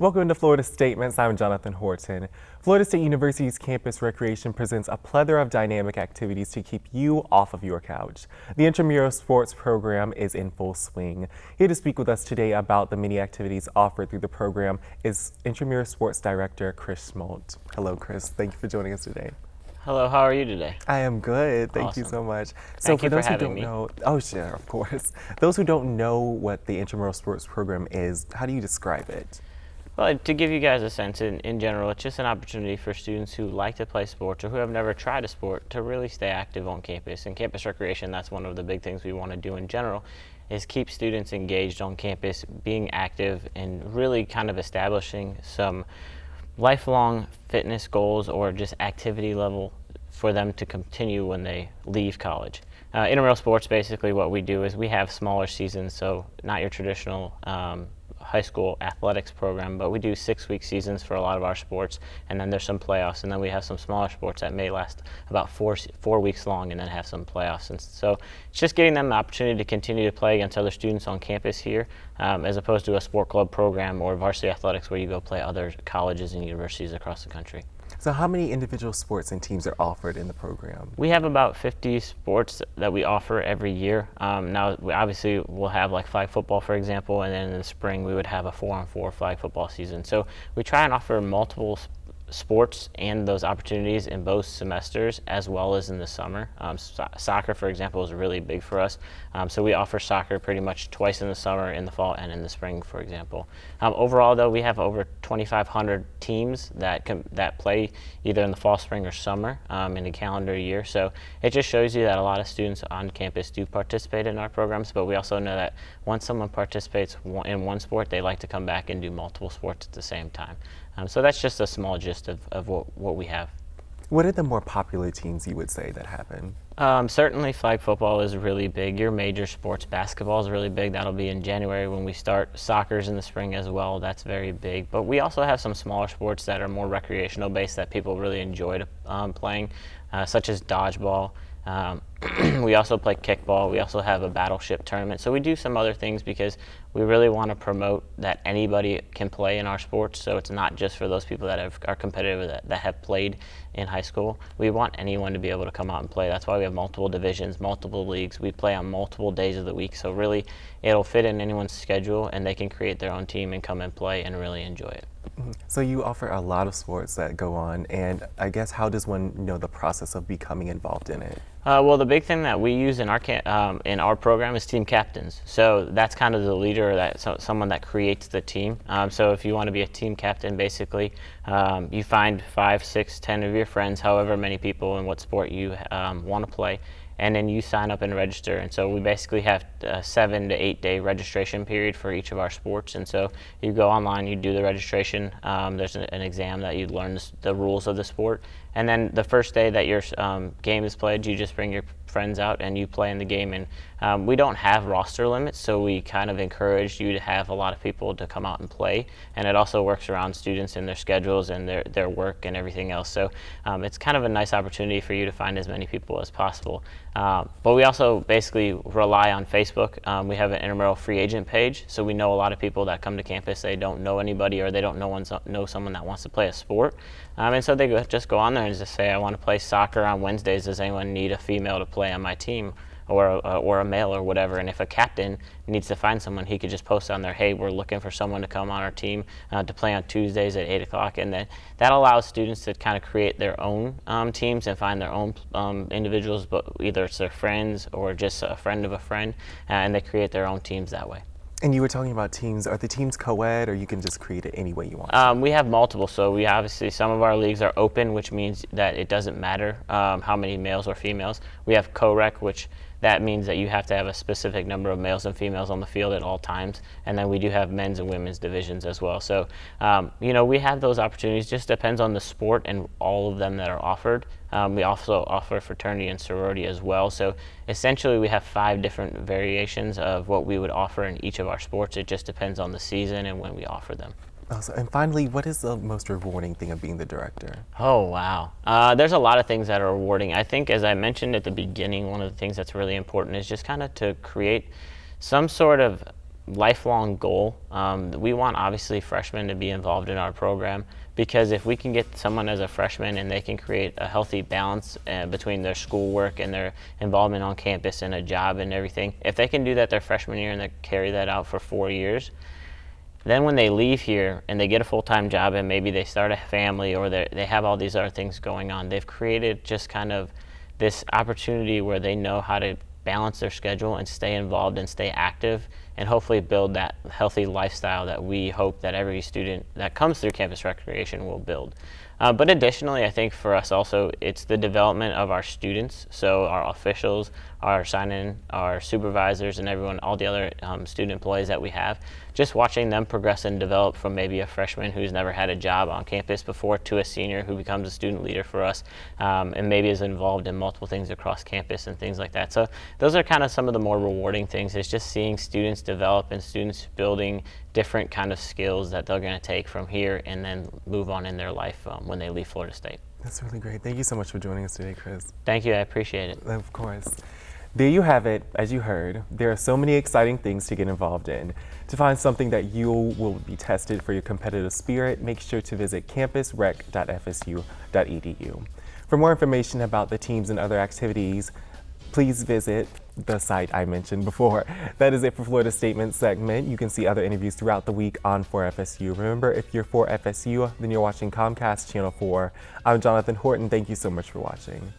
Welcome to Florida Statements. I'm Jonathan Horton. Florida State University's campus recreation presents a plethora of dynamic activities to keep you off of your couch. The intramural sports program is in full swing. Here to speak with us today about the many activities offered through the program is intramural sports director Chris Schmoldt. Hello, Chris. Thank you for joining us today. Hello, how are you today? I am good. Thank you Awesome. so much. Thank for you for those who having don't me. know, oh sure, of course. Those who don't know what the intramural sports program is, how do you describe it? Well, to give you guys a sense, in general, it's just an opportunity for students who like to play sports or who have never tried a sport to really stay active on campus. And campus recreation, that's one of the big things we want to do in general, is keep students engaged on campus, being active, and really kind of establishing some lifelong fitness goals or just activity level for them to continue when they leave college. Intramural sports, basically what we do is we have smaller seasons, so not your traditional high school athletics program, but we do 6-week seasons for a lot of our sports, and then there's some playoffs, and then we have some smaller sports that may last about four weeks long and then have some playoffs. And so it's just giving them the opportunity to continue to play against other students on campus here, as opposed to a sport club program or varsity athletics where you go play other colleges and universities across the country. So how many individual sports and teams are offered in the program? We have about 50 sports that we offer every year. Now, we'll have like flag football, for example, and then in the spring we would have a 4-on-4 flag football season. So we try and offer multiple sports and those opportunities in both semesters as well as in the summer. Soccer, for example, is really big for us. So we offer soccer pretty much twice in the summer, in the fall, and in the spring, for example. Overall, though, we have over 2,500 teams that play either in the fall, spring, or summer in a calendar year. So it just shows you that a lot of students on campus do participate in our programs, but we also know that once someone participates in one sport, they like to come back and do multiple sports at the same time. So that's just a small gist of what we have. What are the more popular teams you would say that happen? Certainly flag football is really big. Your major sports, basketball is really big. That'll be in January when we start. Soccer's in the spring as well. That's very big. But we also have some smaller sports that are more recreational based that people really enjoy playing, such as dodgeball. We also play kickball. We also have a battleship tournament. So we do some other things because we really want to promote that anybody can play in our sports. So it's not just for those people that are competitive, that have played in high school. We want anyone to be able to come out and play. That's why we have multiple divisions, multiple leagues. We play on multiple days of the week. So really, it'll fit in anyone's schedule, and they can create their own team and come and play and really enjoy it. So you offer a lot of sports that go on, and I guess how does one know the process of becoming involved in it? Well, the big thing that we use in our program is team captains. So that's kind of the leader, someone that creates the team. So if you want to be a team captain, basically, you find 5, 6, 10 of your friends, however many people in what sport you want to play, and then you sign up and register. And so we basically have a 7 to 8 day registration period for each of our sports. And so you go online, you do the registration. There's an exam that you learn the rules of the sport. And then the first day that your game is played, you just bring your friends out and you play in the game. And we don't have roster limits, so we kind of encourage you to have a lot of people to come out and play. And it also works around students and their schedules and their work and everything else. So it's kind of a nice opportunity for you to find as many people as possible. But we also basically rely on Facebook. We have an intramural free agent page, so we know a lot of people that come to campus, they don't know anybody or they don't know someone that wants to play a sport. And so they just go on there and just say, I want to play soccer on Wednesdays. Does anyone need a female to play on my team? Or a male or whatever. And if a captain needs to find someone, he could just post on there, hey, we're looking for someone to come on our team to play on Tuesdays at 8 o'clock. And then that allows students to kind of create their own teams and find their own individuals, but either it's their friends or just a friend of a friend, and they create their own teams that way. And you were talking about teams. Are the teams co-ed, or you can just create it any way you want? We have multiple. So we obviously, some of our leagues are open, which means that it doesn't matter how many males or females. We have co-rec, which that means that you have to have a specific number of males and females on the field at all times. And then we do have men's and women's divisions as well. So, we have those opportunities. Just depends on the sport and all of them that are offered. We also offer fraternity and sorority as well. So essentially we have 5 different variations of what we would offer in each of our sports. It just depends on the season and when we offer them. Awesome. And finally, what is the most rewarding thing of being the director? Oh, wow. There's a lot of things that are rewarding. I think, as I mentioned at the beginning, one of the things that's really important is just kind of to create some sort of lifelong goal. We want obviously freshmen to be involved in our program, because if we can get someone as a freshman and they can create a healthy balance between their schoolwork and their involvement on campus and a job and everything, if they can do that their freshman year and they carry that out for 4 years, then when they leave here and they get a full-time job and maybe they start a family or they have all these other things going on, they've created just kind of this opportunity where they know how to balance their schedule and stay involved and stay active, and hopefully build that healthy lifestyle that we hope that every student that comes through campus recreation will build. But additionally, I think for us also, it's the development of our students. So our officials, our sign-in, our supervisors, and everyone, all the other student employees that we have, just watching them progress and develop from maybe a freshman who's never had a job on campus before to a senior who becomes a student leader for us, and maybe is involved in multiple things across campus and things like that. So those are kind of some of the more rewarding things, is just seeing students develop and students building different kind of skills that they're going to take from here and then move on in their life when they leave Florida State. That's really great. Thank you so much for joining us today, Chris. Thank you. I appreciate it. Of course. There you have it. As you heard, there are so many exciting things to get involved in. To find something that you will be tested for your competitive spirit, make sure to visit campusrec.fsu.edu. For more information about the teams and other activities, please visit the site I mentioned before. That is it for Florida Statement segment. You can see other interviews throughout the week on 4FSU. Remember, if you're for FSU, then you're watching Comcast Channel 4. I'm Jonathan Horton. Thank you so much for watching.